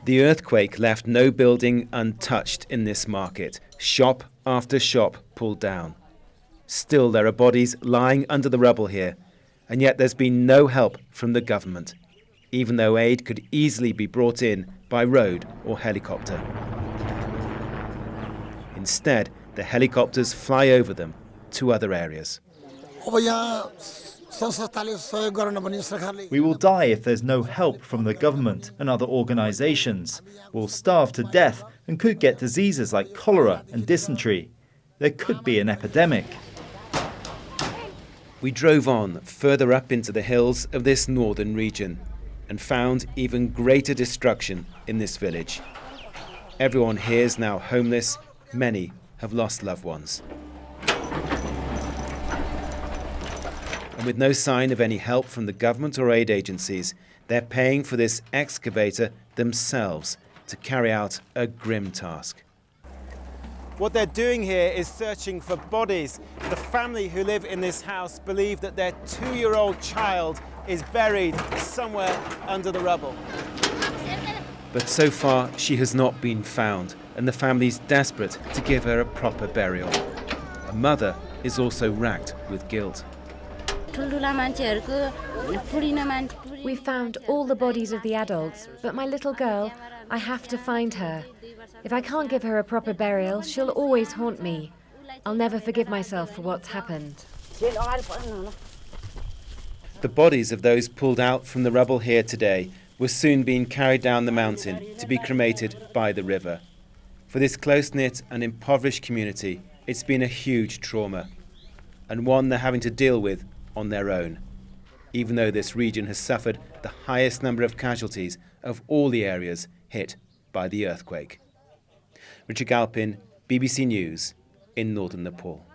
The earthquake left no building untouched in this market. Shop after shop pulled down. Still, there are bodies lying under the rubble here, and yet there's been no help from the government, even though aid could easily be brought in by road or helicopter. Instead, the helicopters fly over them to other areas. We will die if there's no help from the government and other organisations. We'll starve to death and could get diseases like cholera and dysentery. There could be an epidemic. We drove on further up into the hills of this northern region and found even greater destruction in this village. Everyone here is now homeless. Many have lost loved ones. And with no sign of any help from the government or aid agencies, they're paying for this excavator themselves to carry out a grim task. What they're doing here is searching for bodies. The family who live in this house believe that their 2-year-old child is buried somewhere under the rubble. But so far, she has not been found, and the family's desperate to give her a proper burial. A mother is also racked with guilt. We found all the bodies of the adults, but my little girl, I have to find her. If I can't give her a proper burial, she'll always haunt me. I'll never forgive myself for what's happened. The bodies of those pulled out from the rubble here today were soon being carried down the mountain to be cremated by the river. For this close-knit and impoverished community, it's been a huge trauma, and one they're having to deal with on their own, even though this region has suffered the highest number of casualties of all the areas hit by the earthquake. Richard Galpin, BBC News in northern Nepal.